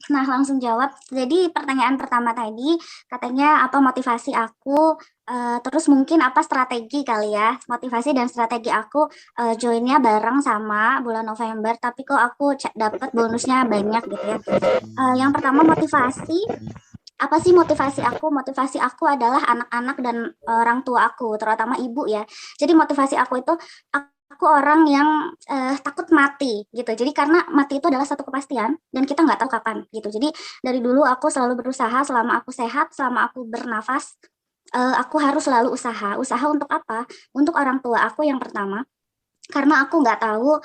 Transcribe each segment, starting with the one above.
Nah, langsung jawab. Jadi pertanyaan pertama tadi katanya apa motivasi aku, terus mungkin apa strategi kali ya. Motivasi dan strategi aku joinnya bareng sama bulan November, tapi kok aku dapat bonusnya banyak gitu ya. Yang pertama motivasi, apa sih motivasi aku? Motivasi aku adalah anak-anak dan orang tua aku, terutama ibu ya. Jadi motivasi aku itu aku orang yang takut mati gitu. Jadi karena mati itu adalah satu kepastian dan kita nggak tahu kapan gitu. Jadi dari dulu aku selalu berusaha selama aku sehat, selama aku bernafas, aku harus selalu usaha. Usaha untuk apa? Untuk orang tua aku yang pertama, karena aku nggak tahu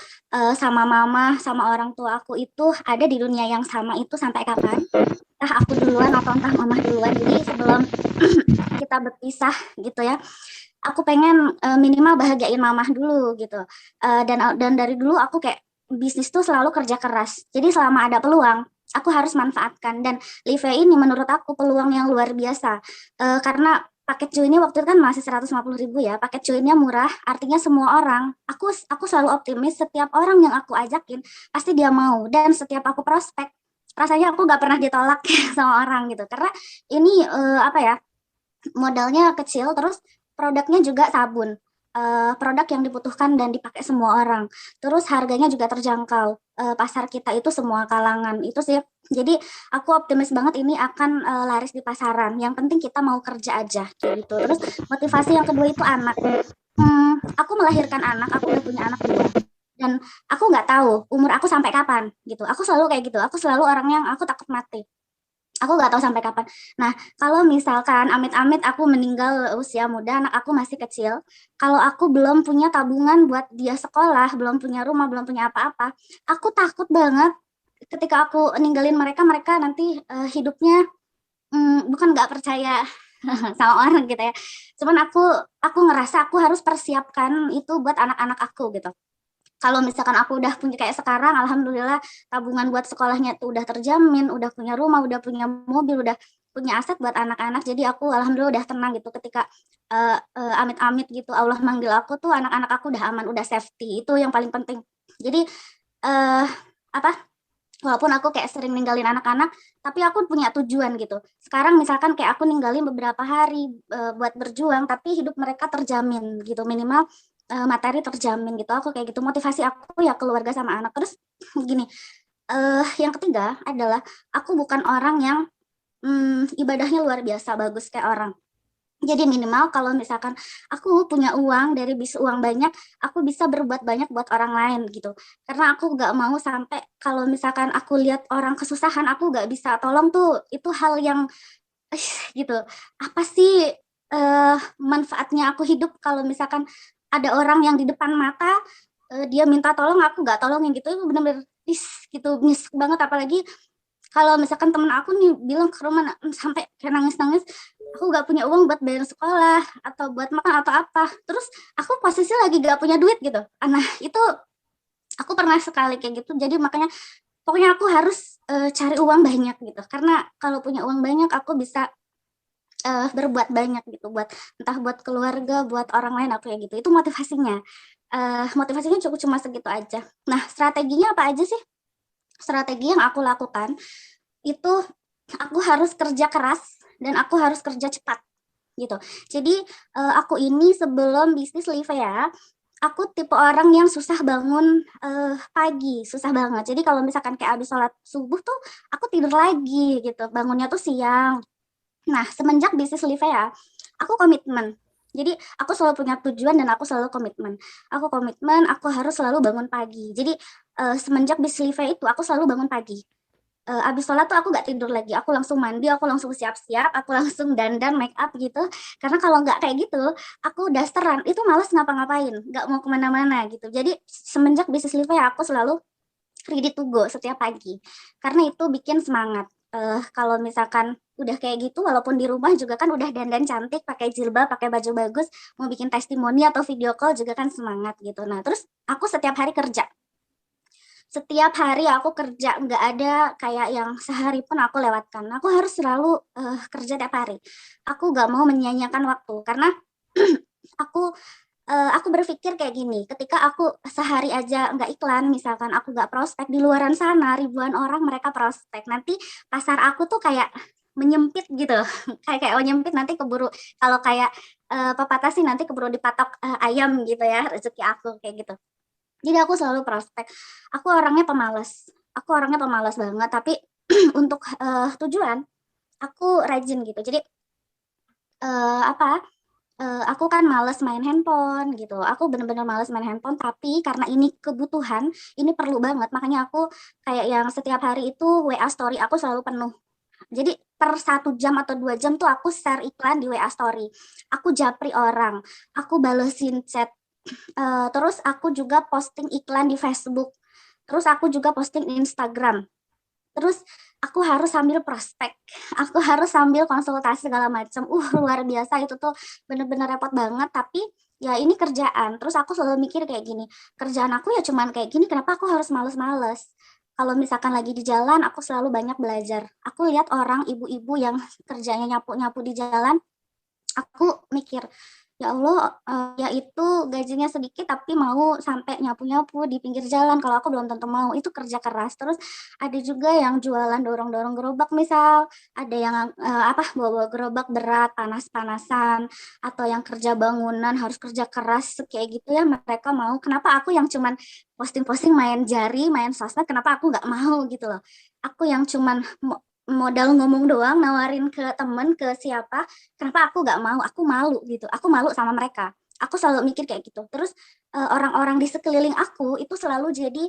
sama mama sama orang tua aku itu ada di dunia yang sama itu sampai kapan, entah aku duluan atau entah mama duluan. Jadi sebelum kita berpisah gitu ya, aku pengen minimal bahagiain mamah dulu gitu. Dan dari dulu aku kayak bisnis tuh selalu kerja keras, jadi selama ada peluang aku harus manfaatkan. Dan Live ini menurut aku peluang yang luar biasa. Karena paket cuinnya waktu itu kan masih 150.000 ya, paket cuinnya murah, artinya semua orang, aku selalu optimis setiap orang yang aku ajakin pasti dia mau. Dan setiap aku prospek rasanya aku nggak pernah ditolak sama orang gitu, karena ini apa ya, modalnya kecil, terus produknya juga sabun. Produk yang dibutuhkan dan dipakai semua orang. Terus harganya juga terjangkau. Pasar kita itu semua kalangan. Itu sih. Jadi aku optimis banget ini akan laris di pasaran. Yang penting kita mau kerja aja kayak gitu. Terus motivasi yang kedua itu anak. Aku melahirkan anak, aku udah punya anak dua. Dan aku nggak tahu umur aku sampai kapan gitu. Aku selalu kayak gitu. Aku selalu orang yang aku takut mati. Aku nggak tahu sampai kapan. Nah, kalau misalkan amit-amit aku meninggal usia muda, anak aku masih kecil, kalau aku belum punya tabungan buat dia sekolah, belum punya rumah, belum punya apa-apa, aku takut banget ketika aku ninggalin mereka, mereka nanti hidupnya bukan nggak percaya sama orang gitu ya. Cuman aku ngerasa aku harus persiapkan itu buat anak-anak aku gitu. Kalau misalkan aku udah punya kayak sekarang, alhamdulillah tabungan buat sekolahnya tuh udah terjamin, udah punya rumah, udah punya mobil, udah punya aset buat anak-anak. Jadi aku alhamdulillah udah tenang gitu ketika amit-amit gitu Allah manggil aku tuh, anak-anak aku udah aman, udah safety. Itu yang paling penting. Jadi eh apa? Walaupun aku kayak sering ninggalin anak-anak, tapi aku punya tujuan gitu. Sekarang misalkan kayak aku ninggalin beberapa hari buat berjuang, tapi hidup mereka terjamin gitu, minimal materi terjamin gitu. Aku kayak gitu, motivasi aku ya keluarga sama anak. Terus gini, yang ketiga adalah aku bukan orang yang ibadahnya luar biasa bagus kayak orang. Jadi minimal kalau misalkan aku punya uang, dari bis uang banyak, aku bisa berbuat banyak buat orang lain gitu. Karena aku nggak mau sampai kalau misalkan aku lihat orang kesusahan, aku nggak bisa tolong tuh, itu hal yang gitu. Apa sih manfaatnya aku hidup kalau misalkan ada orang yang di depan mata, dia minta tolong, aku nggak tolongin gitu, itu bener-bener gitu, nyesek banget. Apalagi kalau misalkan temen aku nih bilang ke rumah sampai kayak nangis-nangis, aku nggak punya uang buat bayar sekolah atau buat makan atau apa. Terus aku posisi lagi nggak punya duit gitu. Nah itu aku pernah sekali kayak gitu. Jadi makanya pokoknya aku harus cari uang banyak gitu. Karena kalau punya uang banyak aku bisa berbuat banyak gitu, buat entah buat keluarga, buat orang lain, aku kayak gitu. Itu motivasinya. Motivasinya cukup cuma segitu aja. Nah strateginya apa aja sih? Strategi yang aku lakukan itu aku harus kerja keras dan aku harus kerja cepat gitu. Jadi aku ini sebelum bisnis Live ya, aku tipe orang yang susah bangun pagi, susah banget. Jadi kalau misalkan kayak abis sholat subuh tuh aku tidur lagi gitu, bangunnya tuh siang. Nah semenjak bisnis Live ya, aku komitmen. Jadi aku selalu punya tujuan dan aku selalu komitmen. Aku komitmen, aku harus selalu bangun pagi. Jadi semenjak bisnis Live itu aku selalu bangun pagi. Abis sholat tuh aku nggak tidur lagi, aku langsung mandi, aku langsung siap-siap, aku langsung dandan, make up gitu. Karena kalau nggak kayak gitu, aku dasteran, itu males ngapa-ngapain, nggak mau kemana-mana gitu. Jadi semenjak bisnis live ya, aku selalu ready to go setiap pagi. Karena itu bikin semangat. Kalau misalkan udah kayak gitu, walaupun di rumah juga kan udah dandan cantik, pakai jilbab, pakai baju bagus, mau bikin testimoni atau video call juga kan semangat gitu. Nah, terus aku setiap hari kerja. Setiap hari aku kerja, nggak ada kayak yang sehari pun aku lewatkan. Aku harus selalu kerja tiap hari. Aku nggak mau menyia-nyiakan waktu karena aku Aku berpikir kayak gini, ketika aku sehari aja nggak iklan, misalkan aku nggak prospek, di luaran sana ribuan orang mereka prospek. Nanti pasar aku tuh kayak menyempit gitu, kayak kayak menyempit nanti keburu kalau kayak pepatah sih nanti keburu dipatok ayam gitu ya rezeki aku kayak gitu. Jadi aku selalu prospek. Aku orangnya pemalas banget, tapi untuk tujuan aku rajin gitu. Jadi apa aku kan males main handphone gitu, aku bener-bener males main handphone, tapi karena ini kebutuhan, ini perlu banget, makanya aku kayak yang setiap hari itu WA story aku selalu penuh. Jadi per 1 jam atau 2 jam tuh aku share iklan di WA story, aku japri orang, aku balesin chat, terus aku juga posting iklan di Facebook, terus aku juga posting Instagram. Terus aku harus sambil prospek, aku harus sambil konsultasi segala macam. Luar biasa itu tuh bener-bener repot banget, tapi ya ini kerjaan. Terus aku selalu mikir kayak gini, kerjaan aku ya cuman kayak gini, kenapa aku harus males-males? Kalau misalkan lagi di jalan, aku selalu banyak belajar. Aku lihat orang ibu-ibu yang kerjanya nyapu-nyapu di jalan, aku mikir, ya Allah, ya itu gajinya sedikit tapi mau sampai nyapu-nyapu di pinggir jalan, kalau aku belum tentu mau, itu kerja keras. Terus ada juga yang jualan dorong-dorong gerobak misal, ada yang, bawa-bawa gerobak berat, panas-panasan, atau yang kerja bangunan harus kerja keras kayak gitu ya, mereka mau. Kenapa aku yang cuman posting-posting main jari, main sosmed, kenapa aku nggak mau gitu loh. Aku yang cuman modal ngomong doang, nawarin ke temen, ke siapa, kenapa aku nggak mau, aku malu gitu, aku malu sama mereka, aku selalu mikir kayak gitu. Terus orang-orang di sekeliling aku itu selalu jadi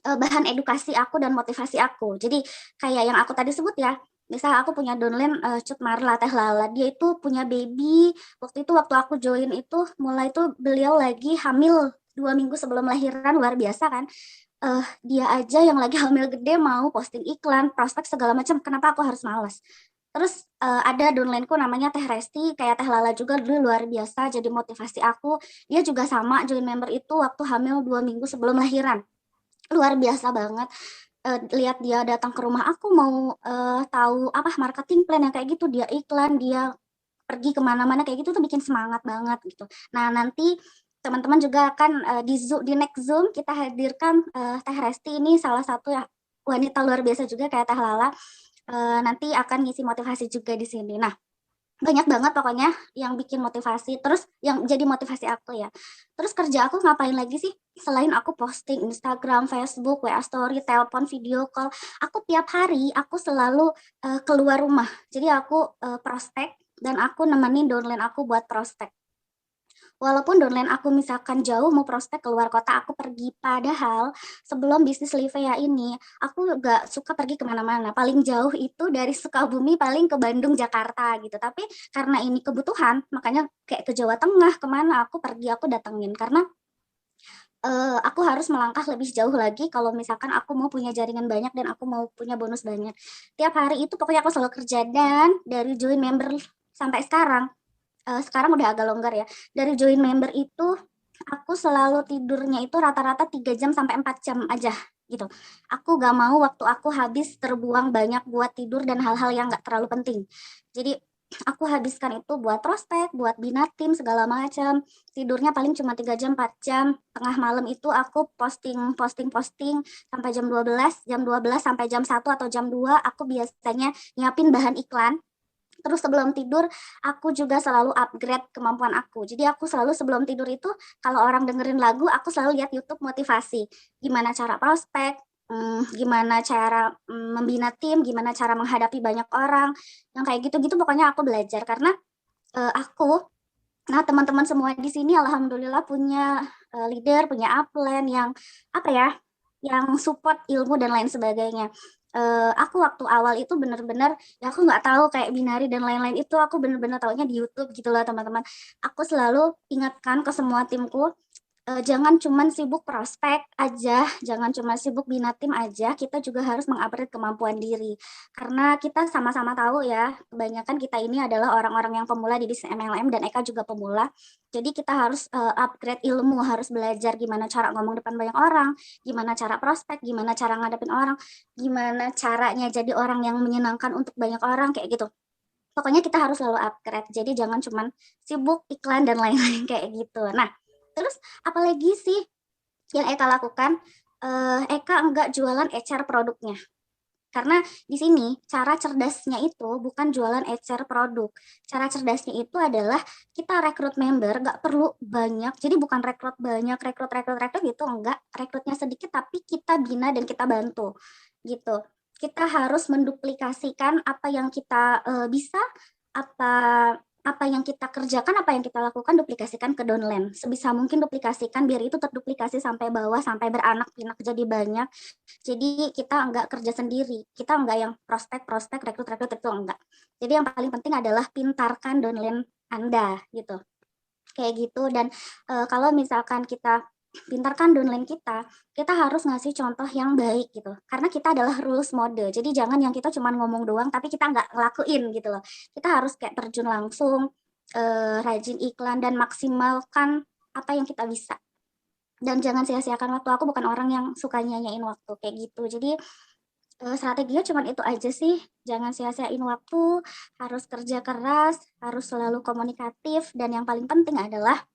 bahan edukasi aku dan motivasi aku. Jadi kayak yang aku tadi sebut ya, misal aku punya downline Cut Marla Teh Lala, dia itu punya baby, waktu aku join itu mulai tuh beliau lagi hamil 2 minggu sebelum lahiran, luar biasa kan. Dia aja yang lagi hamil gede mau posting iklan, prospek segala macam, kenapa aku harus males? Terus ada downline-ku namanya Teh Resti, kayak Teh Lala juga dulu luar biasa jadi motivasi aku. Dia juga sama join member itu waktu hamil 2 minggu sebelum lahiran. Luar biasa banget. Lihat dia datang ke rumah aku mau tahu apa marketing plan yang kayak gitu, dia iklan, dia pergi kemana-mana kayak gitu tuh bikin semangat banget gitu. Nah nanti teman-teman juga akan di next Zoom kita hadirkan Teh Resti ini salah satu ya wanita luar biasa juga kayak Teh Lala, nanti akan ngisi motivasi juga di sini. Nah banyak banget pokoknya yang bikin motivasi, terus yang jadi motivasi aku ya. Terus kerja aku ngapain lagi sih, selain aku posting Instagram, Facebook, WA story, telepon, video call, aku tiap hari aku selalu, keluar rumah. Jadi aku, prospek dan aku nemenin downline aku buat prospek. Walaupun downline aku misalkan jauh mau prospek keluar kota, aku pergi. Padahal sebelum bisnis Livea ini, aku gak suka pergi kemana-mana. Paling jauh itu dari Sukabumi paling ke Bandung, Jakarta gitu. Tapi karena ini kebutuhan, makanya kayak ke Jawa Tengah, kemana aku pergi, aku datengin. Karena aku harus melangkah lebih jauh lagi kalau misalkan aku mau punya jaringan banyak dan aku mau punya bonus banyak. Tiap hari itu pokoknya aku selalu kerja dan dari join member sampai sekarang udah agak longgar ya. Dari join member itu aku selalu tidurnya itu rata-rata 3 jam sampai 4 jam aja gitu. Aku gak mau waktu aku habis terbuang banyak buat tidur dan hal-hal yang gak terlalu penting. Jadi aku habiskan itu buat prospek, buat bina tim segala macam. Tidurnya paling cuma 3 jam, 4 jam. Tengah malam itu aku posting sampai jam 12 sampai jam 1 atau jam 2 aku biasanya nyiapin bahan iklan. Terus sebelum tidur, aku juga selalu upgrade kemampuan aku. Jadi aku selalu sebelum tidur itu, kalau orang dengerin lagu, aku selalu lihat YouTube motivasi. Gimana cara prospek, gimana cara membina tim, gimana cara menghadapi banyak orang, yang kayak gitu-gitu pokoknya aku belajar. Karena nah teman-teman semua di sini alhamdulillah punya leader, punya upline yang apa ya, yang support ilmu dan lain sebagainya. Aku waktu awal itu bener-bener ya aku nggak tahu kayak binari dan lain-lain itu aku bener-bener taunya di YouTube gitu loh teman-teman. Aku selalu ingatkan ke semua timku, jangan cuman sibuk prospek aja, jangan cuma sibuk bina tim aja, kita juga harus mengupgrade kemampuan diri. Karena kita sama-sama tahu ya, kebanyakan kita ini adalah orang-orang yang pemula di bisnis MLM dan Eka juga pemula. Jadi kita harus upgrade ilmu, harus belajar gimana cara ngomong depan banyak orang, gimana cara prospek, gimana cara ngadepin orang, gimana caranya jadi orang yang menyenangkan untuk banyak orang kayak gitu. Pokoknya kita harus selalu upgrade. Jadi jangan cuman sibuk iklan dan lain-lain kayak gitu. Nah, terus apalagi sih yang Eka lakukan? Eka enggak jualan ecer produknya. Karena di sini cara cerdasnya itu bukan jualan ecer produk. Cara cerdasnya itu adalah kita rekrut member, nggak perlu banyak. Jadi bukan rekrut banyak, rekrut gitu, enggak. Rekrutnya sedikit tapi kita bina dan kita bantu gitu. Kita harus menduplikasikan apa yang kita bisa, apa apa yang kita kerjakan, apa yang kita lakukan, duplikasikan ke downline. Sebisa mungkin duplikasikan biar itu terduplikasi sampai bawah, sampai beranak pinak jadi banyak. Jadi kita enggak kerja sendiri, kita enggak yang prospek, rekrut itu enggak. Jadi yang paling penting adalah pintarkan downline Anda gitu. Kayak gitu dan kalau misalkan kita pintarkan downline kita harus ngasih contoh yang baik gitu. Karena kita adalah rules model. Jadi jangan yang kita cuma ngomong doang tapi kita nggak ngelakuin gitu loh. Kita harus kayak terjun langsung, rajin iklan dan maksimalkan apa yang kita bisa dan jangan sia-siakan waktu. Aku bukan orang yang suka nyanyain waktu kayak gitu. Jadi strateginya cuma itu aja sih. Jangan sia-siain waktu, harus kerja keras, harus selalu komunikatif dan yang paling penting adalah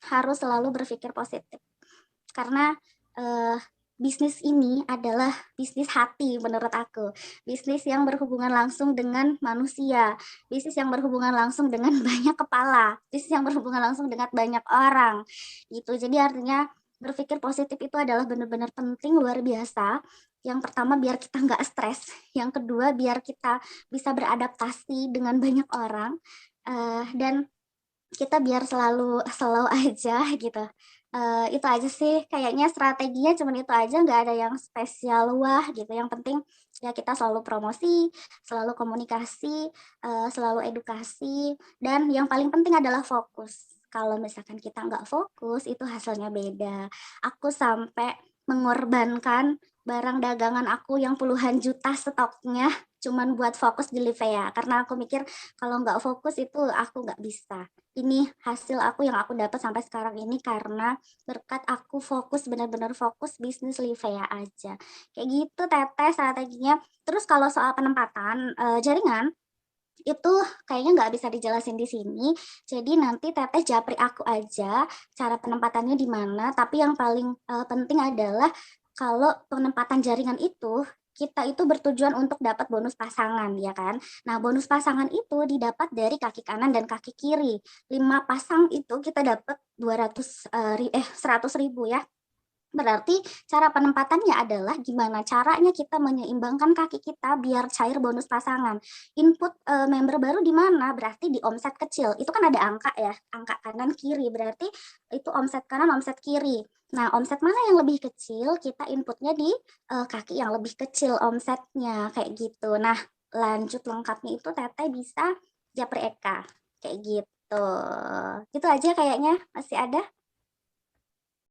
harus selalu berpikir positif. Karena eh, bisnis ini adalah bisnis hati menurut aku. Bisnis yang berhubungan langsung dengan manusia, bisnis yang berhubungan langsung dengan banyak kepala, bisnis yang berhubungan langsung dengan banyak orang. Gitu. Jadi artinya berpikir positif itu adalah benar-benar penting luar biasa. Yang pertama biar kita nggak stres, yang kedua biar kita bisa beradaptasi dengan banyak orang, dan kita biar selalu slow aja gitu. Itu aja sih kayaknya strateginya cuman itu aja, nggak ada yang spesial wah gitu. Yang penting ya kita selalu promosi, selalu komunikasi, selalu edukasi, dan yang paling penting adalah fokus. Kalau misalkan kita nggak fokus itu hasilnya beda. Aku sampai mengorbankan barang dagangan aku yang puluhan juta stoknya cuman buat fokus di Livea karena aku mikir kalau nggak fokus itu aku nggak bisa. Ini hasil aku yang aku dapat sampai sekarang ini karena berkat aku fokus, benar-benar fokus bisnis Livea aja. Kayak gitu Teteh strateginya. Terus kalau soal penempatan jaringan itu kayaknya nggak bisa dijelasin di sini. Jadi nanti Teteh japri aku aja cara penempatannya di mana. Tapi yang paling penting adalah kalau penempatan jaringan itu kita itu bertujuan untuk dapat bonus pasangan ya kan. Nah, bonus pasangan itu didapat dari kaki kanan dan kaki kiri. 5 pasang itu kita dapat 100.000 ya. Berarti cara penempatannya adalah gimana caranya kita menyeimbangkan kaki kita biar cair bonus pasangan. Input member baru di mana? Berarti di omset kecil. Itu kan ada angka ya, angka kanan kiri. Berarti itu omset kanan, omset kiri. Nah, omset mana yang lebih kecil? Kita inputnya di kaki yang lebih kecil omsetnya kayak gitu. Nah, lanjut lengkapnya itu Teteh bisa Japri Eka kayak gitu. Itu aja kayaknya. Masih ada?